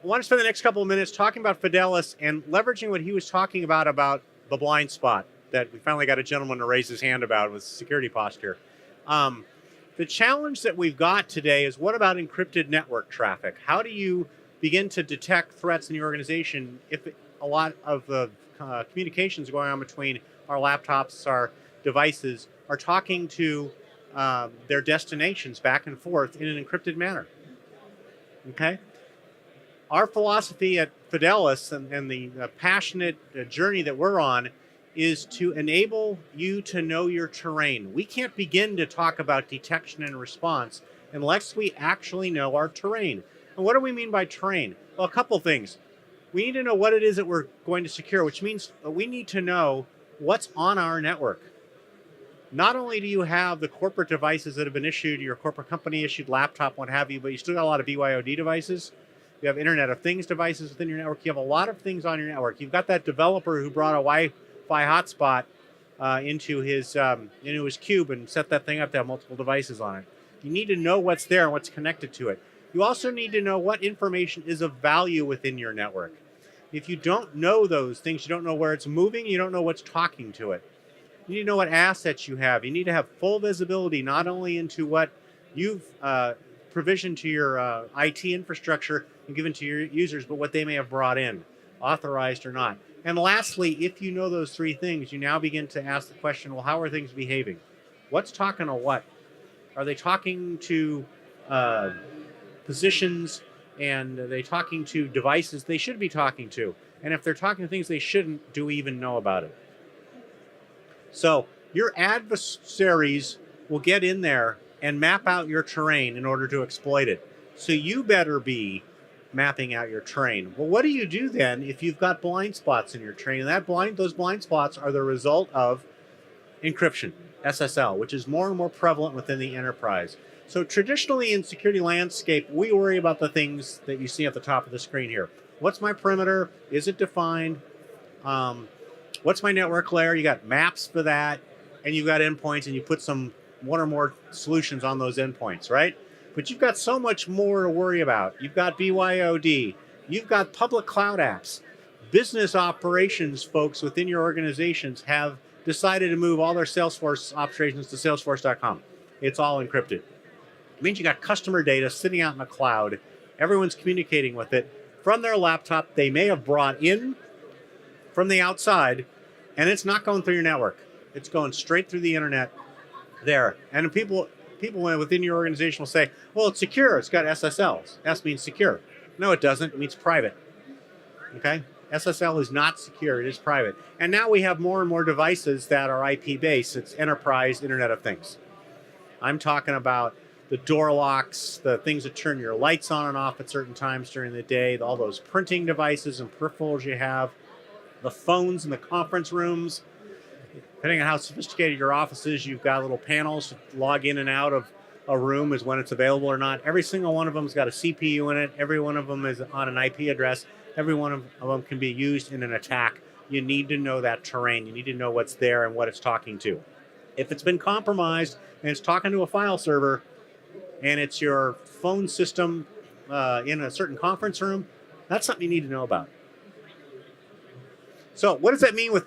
I want to spend the next couple of minutes talking about Fidelis and leveraging what he was talking about the blind spot that we finally got a gentleman to raise his hand about with security posture. Um, the challenge that we've got today is, what about encrypted network traffic? How do you begin to detect threats in your organization if a lot of the communications going on between our laptops, our devices, are talking to their destinations back and forth in an encrypted manner? Okay. Our philosophy at Fidelis and the passionate journey that we're on is to enable you to know your terrain. We can't begin to talk about detection and response unless we actually know our terrain. And what do we mean by terrain? Well, a couple things. We need to know what it is that we're going to secure, which means we need to know what's on our network. Not only do you have the corporate devices that have been issued, your corporate company issued laptop, what have you, but you still got a lot of BYOD devices. You have Internet of Things devices within your network. You have a lot of things on your network. You've got that developer who brought a Wi-Fi hotspot into his cube and set that thing up to have multiple devices on it. You need to know what's there and what's connected to it. You also need to know what information is of value within your network. If you don't know those things, you don't know where it's moving, you don't know what's talking to it. You need to know what assets you have. You need to have full visibility not only into what you've provisioned to your IT infrastructure and given to your users, but what they may have brought in, authorized or not. And lastly, if you know those three things, you now begin to ask the question, well, how are things behaving? What's talking to what? Are they talking to positions, and are they talking to devices they should be talking to? And if they're talking to things they shouldn't, do we even know about it? So your adversaries will get in there and map out your terrain in order to exploit it. So you better be mapping out your terrain. Well, what do you do then if you've got blind spots in your terrain? And those blind spots are the result of encryption, SSL, which is more and more prevalent within the enterprise. So traditionally in security landscape, we worry about the things that you see at the top of the screen here. What's my perimeter? Is it defined? What's my network layer? You got maps for that, and you've got endpoints, and you put one or more solutions on those endpoints, right? But you've got so much more to worry about. You've got BYOD. You've got public cloud apps. Business operations folks within your organizations have decided to move all their Salesforce operations to salesforce.com. It's all encrypted. It means you got customer data sitting out in the cloud. Everyone's communicating with it from their laptop they may have brought in from the outside, and it's not going through your network. It's going straight through the internet there. And people within your organization will say, well, it's secure. It's got SSLs. S means secure. No, it doesn't. It means private. Okay? SSL is not secure. It is private. And now we have more and more devices that are IP-based. It's enterprise Internet of Things. I'm talking about the door locks, the things that turn your lights on and off at certain times during the day, all those printing devices and peripherals you have, the phones in the conference rooms. Depending on how sophisticated your office is, you've got little panels to log in and out of a room as when it's available or not. Every single one of them has got a CPU in it. Every one of them is on an IP address. Every one of them can be used in an attack. You need to know that terrain. You need to know what's there and what it's talking to. If it's been compromised and it's talking to a file server and it's your phone system in a certain conference room, that's something you need to know about. So what does that mean with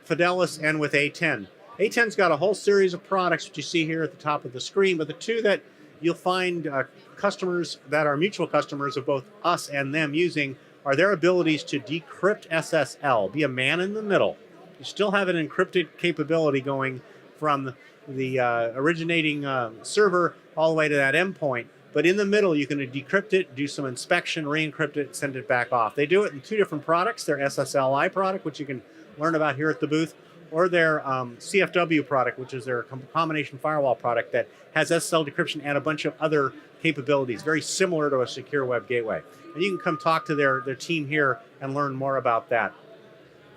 Fidelis and with A10? A10's got a whole series of products that you see here at the top of the screen, but the two that you'll find customers that are mutual customers of both us and them using are their abilities to decrypt SSL, be a man in the middle. You still have an encrypted capability going from the originating server all the way to that endpoint, but in the middle you can decrypt it, do some inspection, re-encrypt it, send it back off. They do it in two different products, their SSLI product, which you can learn about here at the booth, or their CFW product, which is their combination firewall product that has SSL decryption and a bunch of other capabilities, very similar to a secure web gateway. And you can come talk to their team here and learn more about that.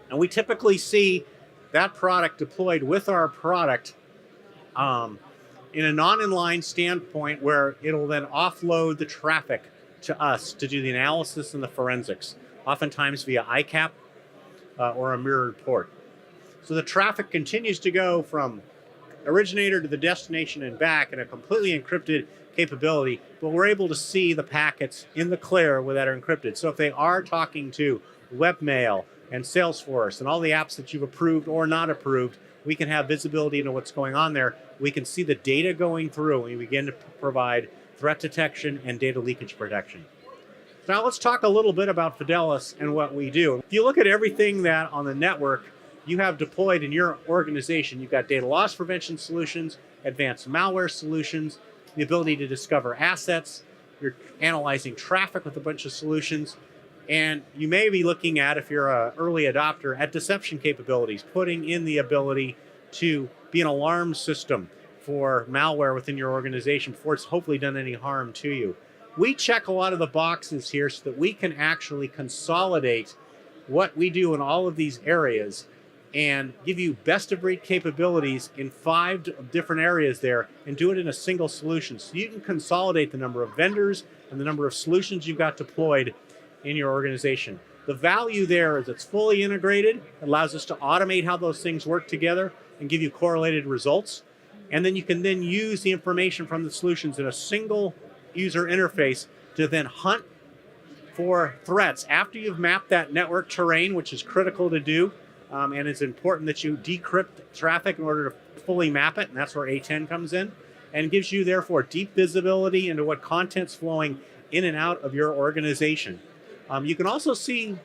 And we typically see that product deployed with our product in a non-inline standpoint where it'll then offload the traffic to us to do the analysis and the forensics, oftentimes via ICAP or a mirrored port. So the traffic continues to go from originator to the destination and back in a completely encrypted capability, but we're able to see the packets in the clear that are encrypted. So if they are talking to webmail and Salesforce and all the apps that you've approved or not approved, we can have visibility into what's going on there. We can see the data going through, and we begin to provide threat detection and data leakage protection. Now let's talk a little bit about Fidelis and what we do. If you look at everything that on the network you have deployed in your organization, you've got data loss prevention solutions, advanced malware solutions, the ability to discover assets, you're analyzing traffic with a bunch of solutions, and you may be looking at, if you're an early adopter, at deception capabilities, putting in the ability to be an alarm system for malware within your organization before it's hopefully done any harm to you. We check a lot of the boxes here so that we can actually consolidate what we do in all of these areas and give you best of breed capabilities in 5 different areas there and do it in a single solution. So you can consolidate the number of vendors and the number of solutions you've got deployed in your organization. The value there is it's fully integrated. It allows us to automate how those things work together and give you correlated results. And then you can then use the information from the solutions in a single user interface to then hunt for threats. After you've mapped that network terrain, which is critical to do, and it's important that you decrypt traffic in order to fully map it, and that's where A10 comes in, and gives you, therefore, deep visibility into what content's flowing in and out of your organization. You can also see,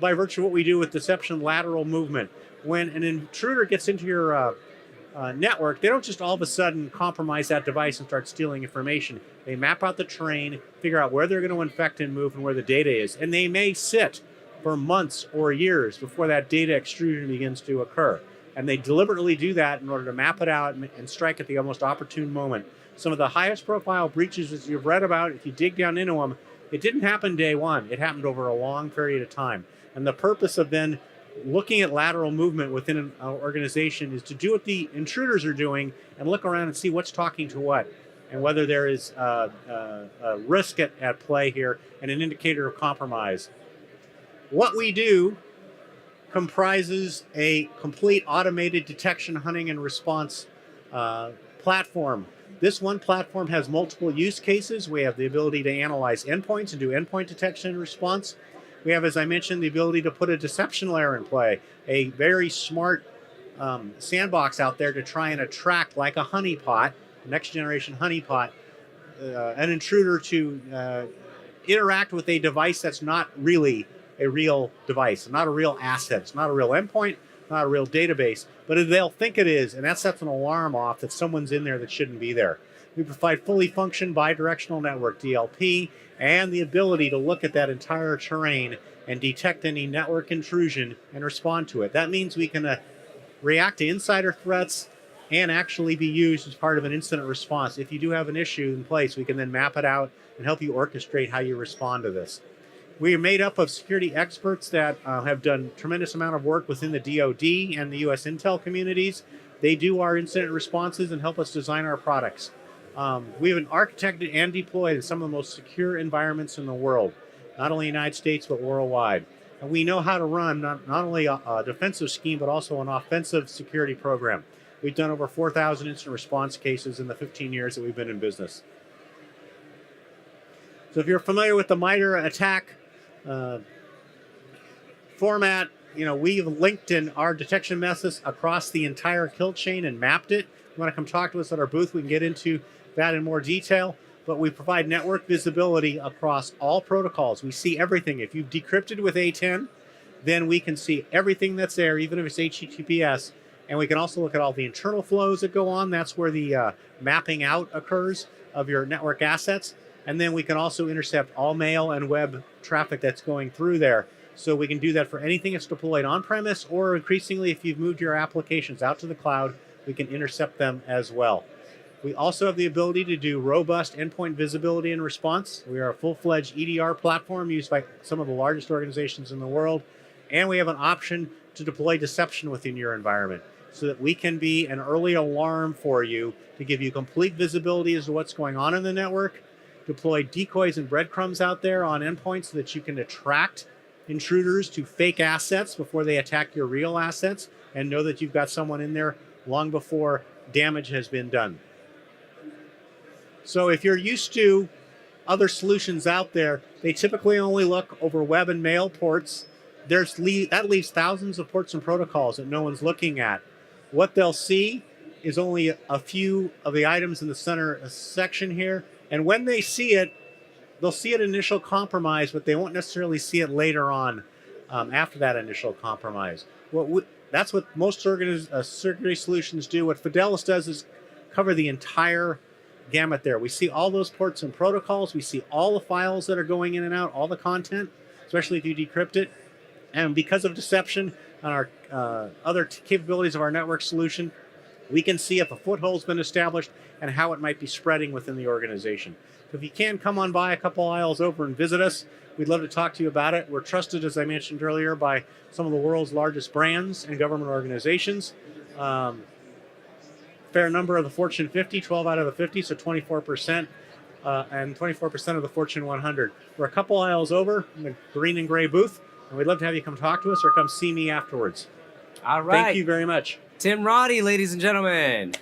by virtue of what we do with deception lateral movement, when an intruder gets into your network, they don't just all of a sudden compromise that device and start stealing information. They map out the terrain, figure out where they're going to infect and move and where the data is. And they may sit for months or years before that data extrusion begins to occur. And they deliberately do that in order to map it out and strike at the most opportune moment. Some of the highest profile breaches that you've read about, if you dig down into them, it didn't happen day one. It happened over a long period of time. And the purpose of then looking at lateral movement within an organization is to do what the intruders are doing and look around and see what's talking to what and whether there is a risk at play here and an indicator of compromise. What we do comprises a complete automated detection, hunting, and response platform. This one platform has multiple use cases. We have the ability to analyze endpoints and do endpoint detection and response. We have, as I mentioned, the ability to put a deception layer in play, a very smart sandbox out there to try and attract, like a honeypot, next generation honeypot, an intruder to interact with a device that's not really a real device, not a real asset. It's not a real endpoint, not a real database, but they'll think it is, and that sets an alarm off that someone's in there that shouldn't be there. We provide fully function bidirectional network, DLP, and the ability to look at that entire terrain and detect any network intrusion and respond to it. That means we can react to insider threats and actually be used as part of an incident response. If you do have an issue in place, we can then map it out and help you orchestrate how you respond to this. We are made up of security experts that have done a tremendous amount of work within the DoD and the US Intel communities. They do our incident responses and help us design our products. We have architected and deployed in some of the most secure environments in the world, not only in the United States, but worldwide. And we know how to run not only a defensive scheme, but also an offensive security program. We've done over 4,000 incident response cases in the 15 years that we've been in business. So if you're familiar with the MITRE attack format, we've linked in our detection methods across the entire kill chain and mapped it. If you want to come talk to us at our booth, we can get into that in more detail. But we provide network visibility across all protocols. We see everything. If you've decrypted with A10, then we can see everything that's there, even if it's HTTPS. And we can also look at all the internal flows that go on. That's where the mapping out occurs of your network assets. And then we can also intercept all mail and web traffic that's going through there. So we can do that for anything that's deployed on-premise, or increasingly, if you've moved your applications out to the cloud, we can intercept them as well. We also have the ability to do robust endpoint visibility and response. We are a full-fledged EDR platform used by some of the largest organizations in the world. And we have an option to deploy deception within your environment so that we can be an early alarm for you to give you complete visibility as to what's going on in the network, deploy decoys and breadcrumbs out there on endpoints so that you can attract intruders to fake assets before they attack your real assets, and know that you've got someone in there long before damage has been done. So if you're used to other solutions out there, they typically only look over web and mail ports. That leaves thousands of ports and protocols that no one's looking at. What they'll see is only a few of the items in the center section here. And when they see it, they'll see an initial compromise, but they won't necessarily see it later on after that initial compromise. That's what most security solutions do. What Fidelis does is cover the entire gamut there. We see all those ports and protocols. We see all the files that are going in and out, all the content, especially if you decrypt it. And because of deception and our other capabilities of our network solution, we can see if a foothold's been established and how it might be spreading within the organization. So if you can, come on by a couple aisles over and visit us. We'd love to talk to you about it. We're trusted, as I mentioned earlier, by some of the world's largest brands and government organizations. Fair number of the Fortune 50, 12 out of the 50, so 24%, and 24% of the Fortune 100. We're a couple aisles over in the green and gray booth, and we'd love to have you come talk to us or come see me afterwards. All right. Thank you very much. Tim Roddy, ladies and gentlemen.